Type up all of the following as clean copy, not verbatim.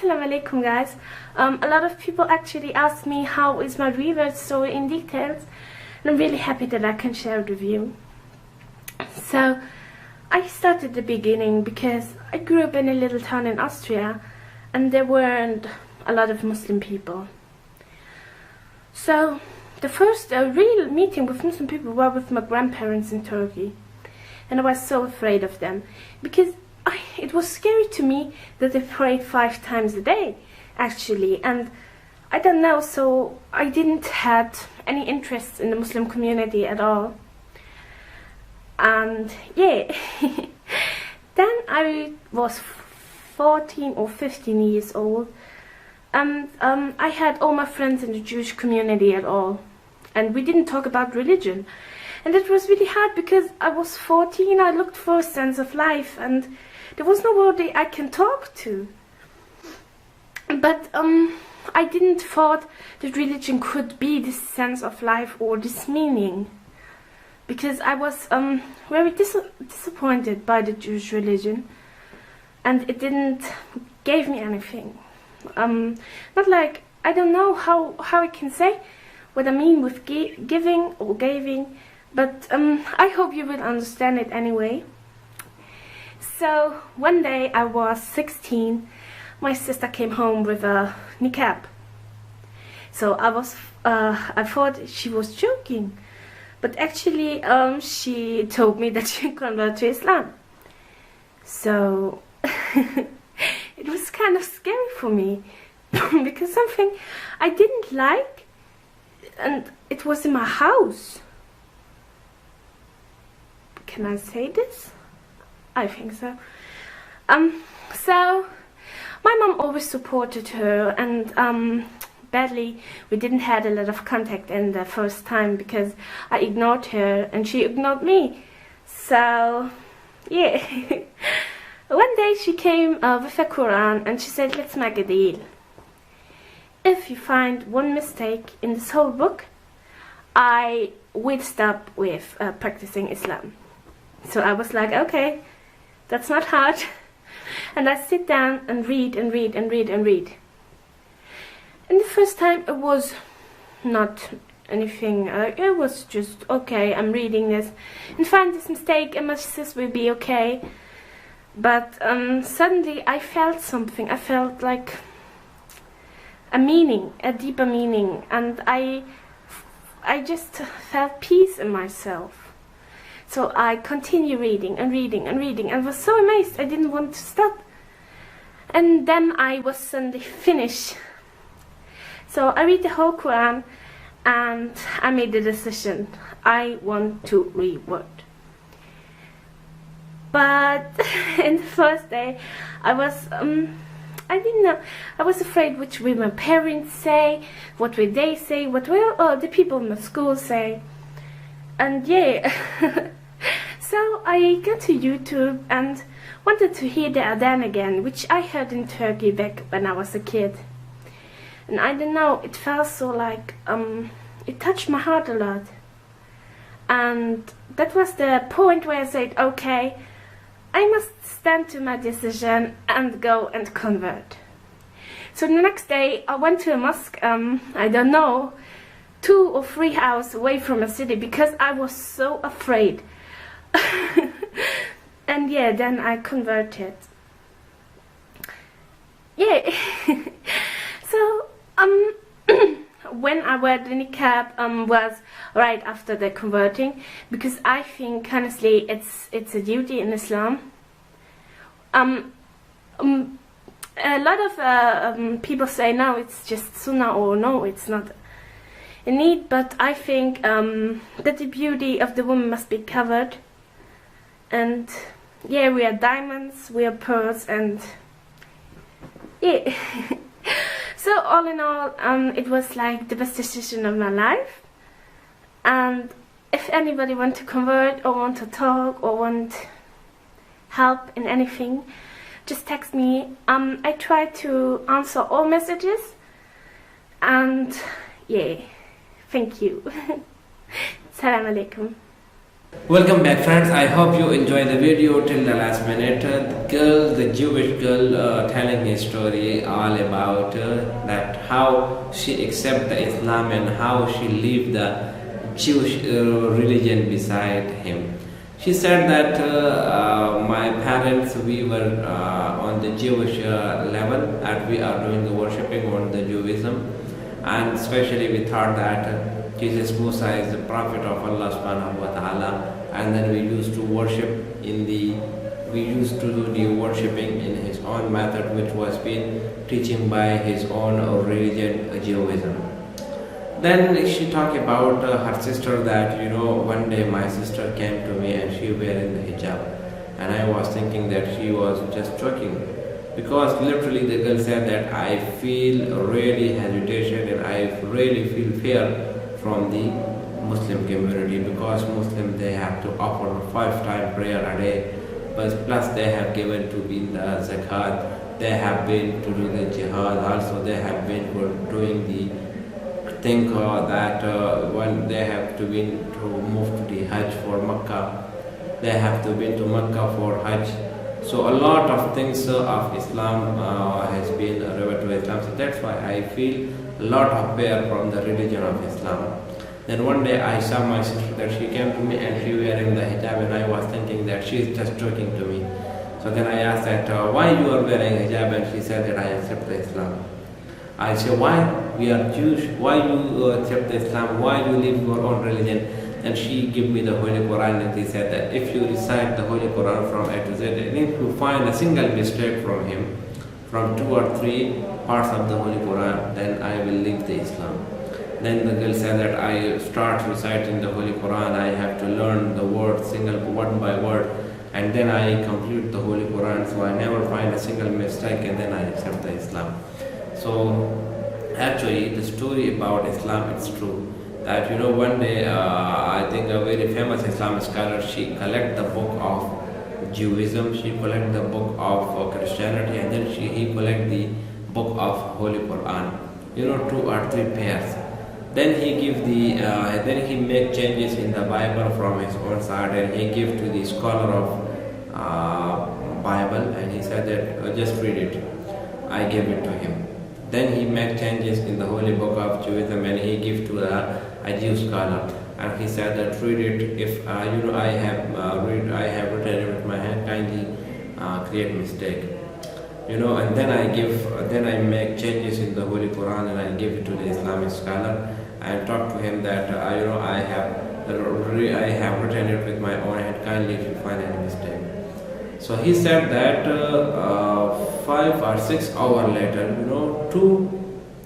Assalamu alaikum guys. A lot of people actually ask me how is my revert story in details, and I'm really happy that I can share it with you. So I started the beginning because I grew up in a little town in Austria and there weren't a lot of Muslim people. So the first real meeting with Muslim people was with my grandparents in Turkey, and I was so afraid of them because it was scary to me that they prayed 5 times a day actually, and I don't know, so I didn't have any interest in the Muslim community at all. And yeah, then I was 14 or 15 years old, and I had all my friends in the Jewish community at all, and we didn't talk about religion, and it was really hard because I was 14. I looked for a sense of life and there was nobody I can talk to. But I didn't thought that religion could be this sense of life or this meaning, because I was very disappointed by the Jewish religion, and it didn't give me anything. Not like, I don't know how I can say what I mean with giving or giving, but I hope you will understand it anyway. So one day I was 16, my sister came home with a niqab. So I thought she was joking, but actually she told me that she converted to Islam. So it was kind of scary for me because something I didn't like, and it was in my house. Can I say this? I think so. So my mom always supported her, and badly we didn't have a lot of contact in the first time because I ignored her and she ignored me. So yeah, one day she came with a Quran and she said, let's make a deal. If you find one mistake in this whole book, I will stop with practicing Islam. So I was like, okay, that's not hard. And I sit down and read and read and read and read. And the first time it was not anything, it was just, okay, I'm reading this and find this mistake and my sis will be okay. But suddenly I felt something. I felt like a meaning, a deeper meaning, and I just felt peace in myself. So I continued reading and reading and reading and was so amazed I didn't want to stop. And then I was suddenly finished. So I read the whole Quran and I made the decision. I want to reword. But in the first day I was, I didn't know. I was afraid which will my parents say, what will they say, what will the people in the school say. And yeah. So I got to YouTube and wanted to hear the Adhan again, which I heard in Turkey back when I was a kid. And I don't know, it felt so like, it touched my heart a lot. And that was the point where I said, okay, I must stand to my decision and go and convert. So the next day I went to a mosque, I don't know, 2 or 3 hours away from a city because I was so afraid. And yeah, then I converted. Yeah. So when I wear the niqab was right after the converting, because I think honestly it's a duty in Islam. A lot of people say no, it's just sunnah, or no, it's not a need, but I think that the beauty of the woman must be covered. And yeah, we are diamonds, we are pearls, and yeah. So all in all, it was like the best decision of my life. And if anybody want to convert or want to talk or want help in anything, just text me. I try to answer all messages. And yeah, thank you. Assalamu alaikum. Welcome back, friends. I hope you enjoyed the video till the last minute. The Jewish girl, telling his story all about that how she accept the Islam and how she lived the Jewish religion beside him. She said that my parents, we were on the Jewish level, and we are doing the worshipping on the Judaism, and especially we thought that Jesus Musa is the prophet of Allah subhanahu wa ta'ala, and then we used to we used to do the worshipping in his own method, which was being teaching by his own religion, Judaism. Then she talked about her sister, that one day my sister came to me and she wearing the hijab, and I was thinking that she was just joking, because literally the girl said that I feel really hesitation and I really feel fear from the Muslim community, because Muslim, they have to offer 5 times prayer a day, but plus they have given to be the zakat, they have been to do the jihad, also they have been for doing the thing that when they have to be to move to the Hajj for Makkah, they have to be to Makkah for Hajj. So a lot of things of Islam has been related to Islam. So that's why I feel a lot of fear from the religion of Islam. Then one day I saw my sister, that she came to me and she wearing the hijab, and I was thinking that she is just joking to me. So then I asked that why you are wearing hijab, and she said that I accept the Islam. I said, why? We are Jewish. Why you accept the Islam? Why you live your own religion? And she gave me the Holy Quran, and she said that if you recite the Holy Quran from A to Z, and if you find a single mistake from him, from 2 or 3 parts of the Holy Quran, then I will leave the Islam. Then the girl said that I start reciting the Holy Quran, I have to learn the word single word by word, and then I complete the Holy Quran, so I never find a single mistake, and then I accept the Islam. So actually the story about Islam, it's true that one day I think a very famous Islamic scholar, she collect the book of Judaism, she collect the book of Christianity, and then he collect the book of Holy Quran, 2 or 3 pairs. Then he give then he make changes in the Bible from his own side, and he give to the scholar of Bible, and he said that just read it. I gave it to him. Then he make changes in the Holy Book of Judaism, and he give to a Jew scholar, and he said that read it. If I have written it with my hand, kindly create mistake. And then I make changes in the Holy Quran, and I give it to the Islamic scholar and talk to him that I have written it with my own hand, kindly if you find any mistake. So he said that 5 or 6 hours later, 2,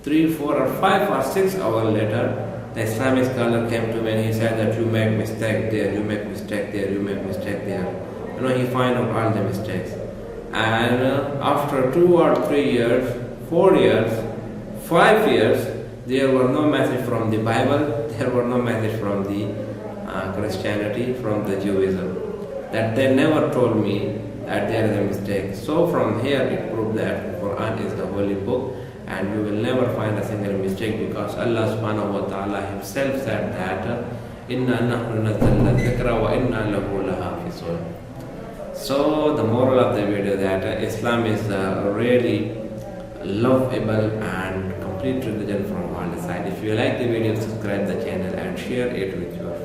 3, 4 or 5 or 6 hours later, the Islamic scholar came to me and he said that you make mistake there, you make mistake there, you make mistake there. He find out all the mistakes. And after 2 or 3 years, 4 years, 5 years, there were no message from the Bible, there were no message from the Christianity, from the Judaism. That they never told me that there is a mistake. So from here it proved that Quran is the holy book, and we will never find a single mistake, because Allah subhanahu wa ta'ala himself said that Inna nahnu nazzalna dhikra wa inna lahu lahafizun. So the moral of the video that Islam is a really lovable and complete religion from all sides. If you like the video, subscribe the channel and share it with your friends.